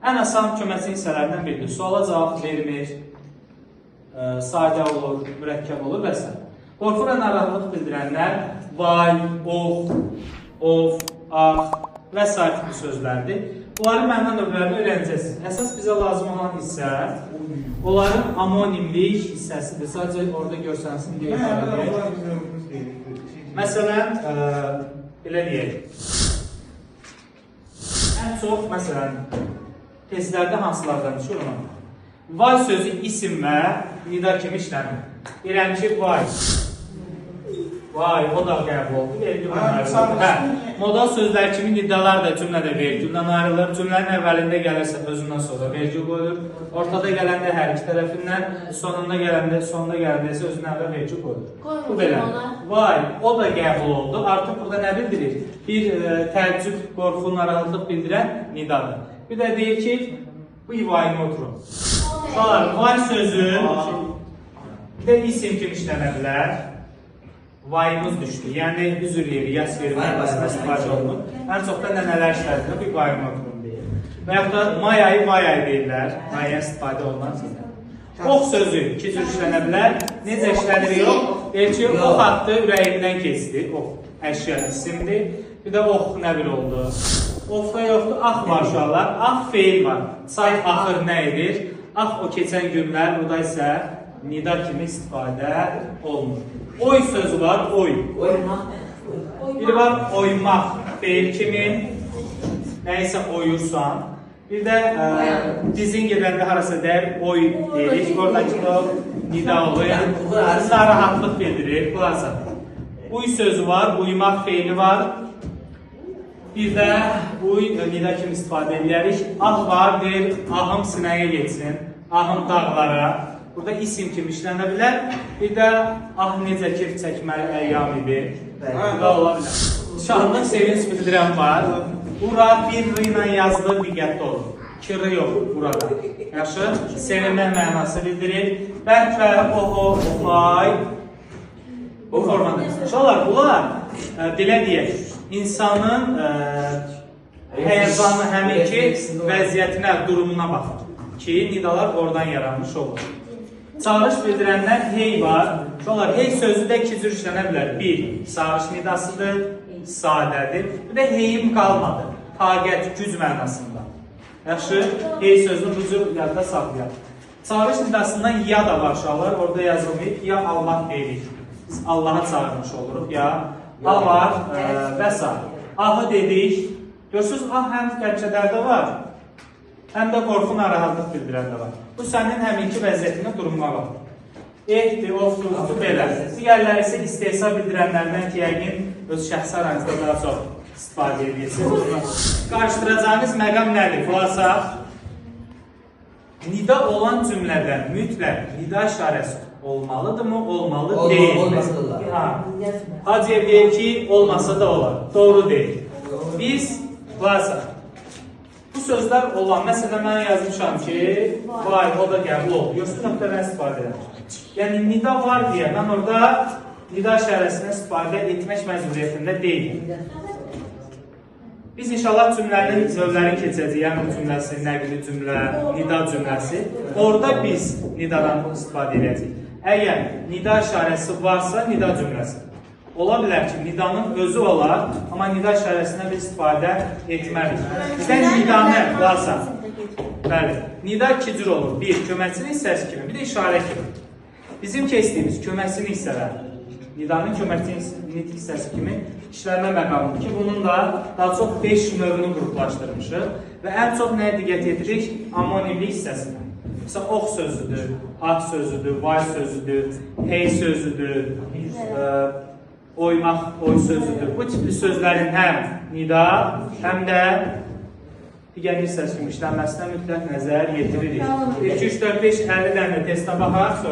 Ən asan köməkçi hissələrindən biridir. Suala cavab vermir, sadə olur, mürəkkəb olur və s. Qorxu və narahatlıq bildirənlər vay, of, ax və s. kimi sözlərdir. Bunların məna növlərini öyrənəcəksiniz. Əsas bizə lazım olan hissə onların amonimlik hissəsidir. Sadəcə orada görsənsin deyə ifadədir. Məsələn, belə deyək. Ən çox, məsələn, testlərdə hansılardan düşür ona? Vay sözü isim və nida kimi işlənir. Deyirəm ki, vay. Vay, o da qəbul oldu. Vergi ayrılır. Modal sözlər kimi nidalar da cümlədə vergildən ayrılır. Cümlənin əvvəlində gəlirsə özündən sonra vergi qoyulur. Ortada gələndə hər iki tərəfindən, sonunda gələndə isə özündən əvvəl vergi qoyulur. Bu belə. Vay, o da qəbul oldu. Artıq burada nə bildirir? Bir təəccüb, qorxu, narahatlıq bildirən nidadır. Bir də deyir ki, bu vayını oturun. Vay sözü bir də isim kimi işlənə bilər. Vayımız düşdü. Yəni, üzr yeri, yas yeri mənasında istifadə olunur. Ən çox da nənələr işlədir, bir vayını oturun deyir. Və yaxud da may ayı deyirlər. Maya istifadə olunan sizdən. Ox sözü iki cür işlənə bilər. Necə işlənir yox? Deyir ki, ox attı, ürəyindən keçdi. Ox, əşya isimdir. Bir də ox nə bir oldu? Oxda yoxdur, ax var uşaqlar. Ax feil var. Say axır nə edir? Ax o keçən günlər, burada isə nida kimi istifadə olunur. Oy sözü var, oy. Biri var, oymaq. Feil kimi, nəysə oyursan. Bir də dizin gedəndə harasa dəyər, oy deyirik. Oradakı da nida olur. Narahatlıq bildirir. Uy sözü var, uymaq feili var. Bir də uy nida kimi istifadə edirik. Ah var, deyir, ahım sinəyə geçsin. Ahım dağlara. Burada isim kimi işlənə bilər. Bir də ah necə kef çəkməli əyyam idi. Burada ola bilər. Şahlıq sevinç bildirən var. Ura bir r ilə yazılır, diqqətli olur. İki r yox burada. Yaxşı, sevinmək mənası bildirir. Bərk və oho, ofay. Bu formada. Uşaqlar, bunlar belə deyək, insanın həyəcanı həmin ki, vəziyyətinə, durumuna baxır. Ki, nidalar oradan yaranmış olur. Çağırış bildirənlər hey var. Uşaqlar, hey sözü də iki cür işlənə bilər. Bir, çağırış nidasıdır, sadədir. Bir də heyim qalmadı. Taqət, güc mənasında. Yaxşı, hey sözünü bu cür yadda saxlayaq. Çağırış nidasından ya da var uşaqlar, orada yazılmayıb. Ya Allah deyirik. Biz Allaha çağırmış oluruq. Ya ah var və s. Ahı dedik. Görürsünüz, ah həm qəbçələrdə var. Həm də qorxu, narahatlıq bildirəndə var. Bu sənin həminki vəziyyətinə durumuna baxır. Ehdir, ofdur, belə. Digərləri isə istehsa bildirənlərdən ki, yəqin öz şəxsi aranızda daha çox istifadə edirsiniz. Qarşıdıracağınız məqam nədir? Xulasa, nida olan cümlədən mütləq nida işarəsi olmalıdırmı, olmalı deyil. Hacıyev deyir ki, olmasa da olar. Doğru deyil. Biz, xulasa, bu sözlər olan, məsələn, mən yazmışam ki, vay, o da qəbul oldu. Yoxsa nöqtədən istifadə edir. Yəni, nida var deyə, mən orada nida işarəsindən istifadə etmək məcburiyyətində deyil. Biz inşallah cümlənin növlərini keçəcəyik, yəni cümləsi, nəqli cümlə, nida cümləsi. Orada biz nidadan istifadə edəcəyik. Əgər nida işarəsi varsa, nida cümləsi. Ola bilər ki, nidanın özü olar, amma nida işarəsindən biz istifadə etməliyik. Bizdən nidanə varsa, bəli, nida iki cür olur. Bir, köməkçinin hissəsi kimi, bir də işarə kimi. Bizim keçdiyimiz köməkçinin hissələr, nidanın köməkçinin hissəsi kimi işlənmə məqamıdır ki, bunun da daha çox 5 növünü qruplaşdırmışıq və ən çox nəyə diqqət yetiririk? Amonimlik hissəsinə. Məsələn, ox sözüdür, at sözüdür, vay sözüdür, hey sözüdür, oymaq, oy sözüdür. Bu tipli sözlərin həm nida, həm də digər hissəsi kimi işlənməsinə mütləq nəzər yetiririk. 1, 2, 3, 4, 5, 50 dənə testə baxaq.